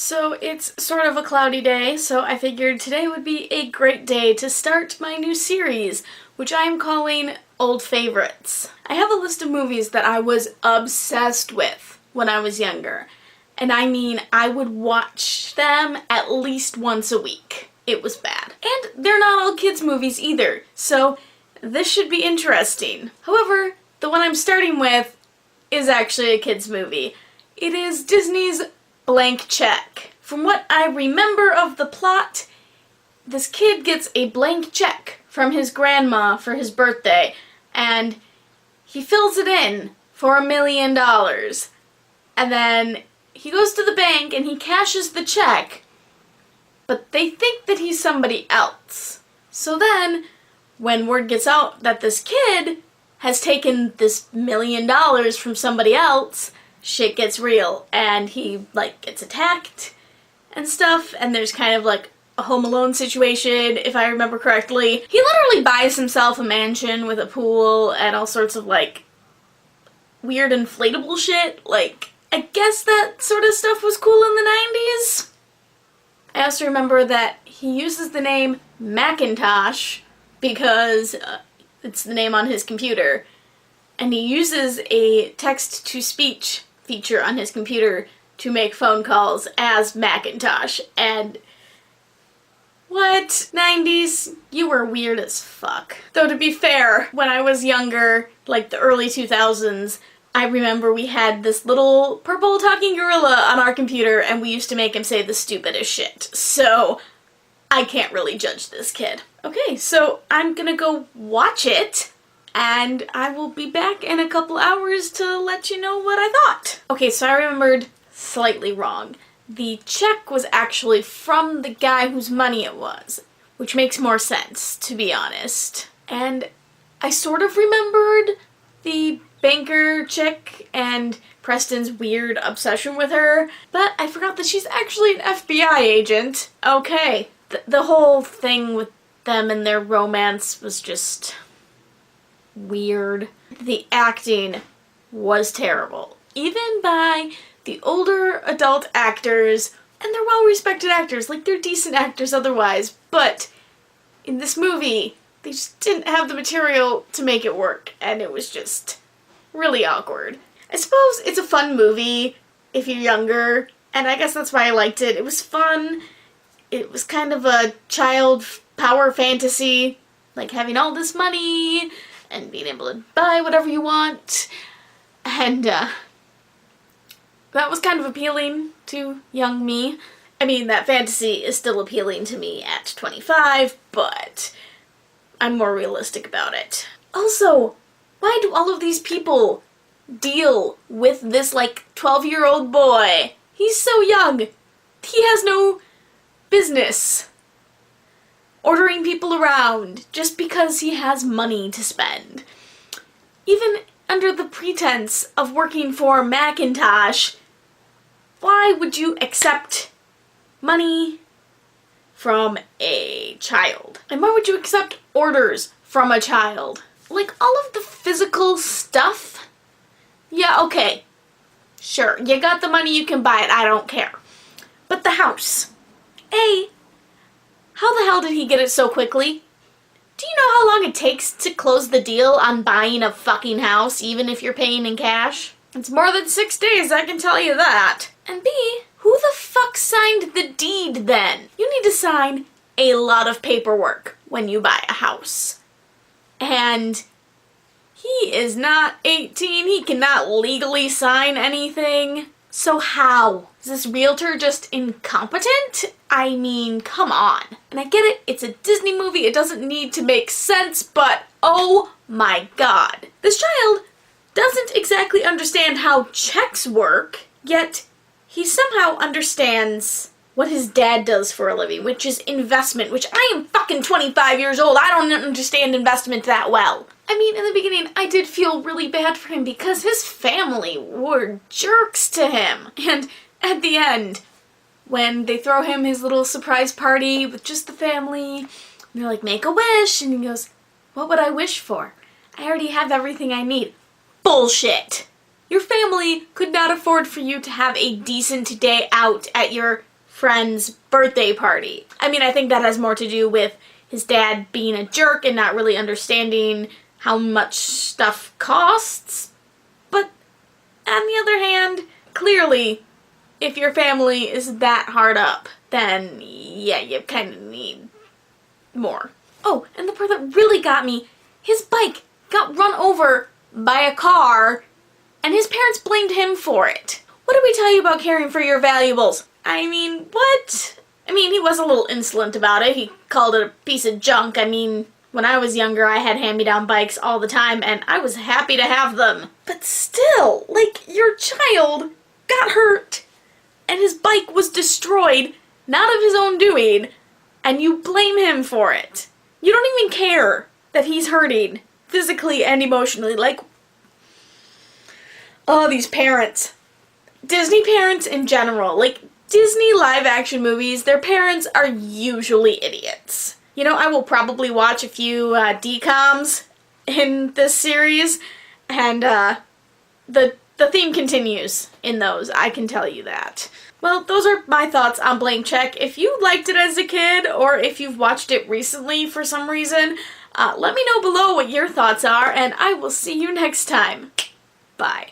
So it's sort of a cloudy day, so I figured today would be a great day to start my new series, which I am calling Old Favorites. I have a list of movies that I was obsessed with when I was younger. And I mean, I would watch them at least once a week. It was bad. And they're not all kids' movies either, so this should be interesting. However, the one I'm starting with is actually a kids' movie. It is Disney's Blank Check. From what I remember of the plot, this kid gets a blank check from his grandma for his birthday, and he fills it in for $1 million. And then he goes to the bank and he cashes the check, but they think that he's somebody else. So then, when word gets out that this kid has taken this $1 million from somebody else, shit gets real, and he, gets attacked and stuff, and there's kind of, a Home Alone situation, if I remember correctly. He literally buys himself a mansion with a pool and all sorts of, weird inflatable shit. I guess that sort of stuff was cool in the 90s. I also remember that he uses the name Macintosh because it's the name on his computer, and he uses a text-to-speech feature on his computer to make phone calls as Macintosh, and what? 90s? You were weird as fuck. Though to be fair, when I was younger, the early 2000s, I remember we had this little purple talking gorilla on our computer and we used to make him say the stupidest shit. So, I can't really judge this kid. Okay, so I'm gonna go watch it, and I will be back in a couple hours to let you know what I thought. Okay, so I remembered slightly wrong. The check was actually from the guy whose money it was, which makes more sense, to be honest. And I sort of remembered the banker chick and Preston's weird obsession with her, but I forgot that she's actually an FBI agent. Okay, the whole thing with them and their romance was just weird. The acting was terrible, even by the older adult actors, and they're well-respected actors, they're decent actors otherwise, but in this movie, they just didn't have the material to make it work, and it was just really awkward. I suppose it's a fun movie if you're younger, and I guess that's why I liked it. It was fun. It was kind of a child power fantasy, having all this money and being able to buy whatever you want, and that was kind of appealing to young me. I mean, that fantasy is still appealing to me at 25, but I'm more realistic about it. Also, why do all of these people deal with this, 12-year-old boy? He's so young. He has no business ordering people around just because he has money to spend. Even under the pretense of working for Macintosh, why would you accept money from a child? And why would you accept orders from a child? All of the physical stuff? Yeah, okay. Sure, you got the money, you can buy it, I don't care. But the house. How the hell did he get it so quickly? Do you know how long it takes to close the deal on buying a fucking house, even if you're paying in cash? It's more than 6 days, I can tell you that. And B, who the fuck signed the deed then? You need to sign a lot of paperwork when you buy a house. And he is not 18, he cannot legally sign anything. So how? Is this realtor just incompetent? I mean, come on. And I get it, it's a Disney movie, it doesn't need to make sense, but oh my god. This child doesn't exactly understand how checks work, yet he somehow understands what his dad does for a living, which is investment, which I am fucking 25 years old. I don't understand investment that well. I mean, in the beginning, I did feel really bad for him because his family were jerks to him. And at the end, when they throw him his little surprise party with just the family, and they're like, make a wish, and he goes, what would I wish for? I already have everything I need. Bullshit! Your family could not afford for you to have a decent day out at your friend's birthday party. I mean, I think that has more to do with his dad being a jerk and not really understanding how much stuff costs. But on the other hand, clearly, if your family is that hard up, then yeah, you kind of need more. Oh, and the part that really got me, his bike got run over by a car, and his parents blamed him for it. What did we tell you about caring for your valuables? I mean, what? I mean, he was a little insolent about it. He called it a piece of junk. I mean, when I was younger, I had hand-me-down bikes all the time, and I was happy to have them. But still, like, your child got hurt, and his bike was destroyed, not of his own doing, and you blame him for it. You don't even care that he's hurting, physically and emotionally. Like, oh, these parents. Disney parents in general, like, Disney live-action movies, their parents are usually idiots. You know, I will probably watch a few DCOMs in this series, and the theme continues in those, I can tell you that. Well, those are my thoughts on Blank Check. If you liked it as a kid, or if you've watched it recently for some reason, let me know below what your thoughts are, and I will see you next time. Bye.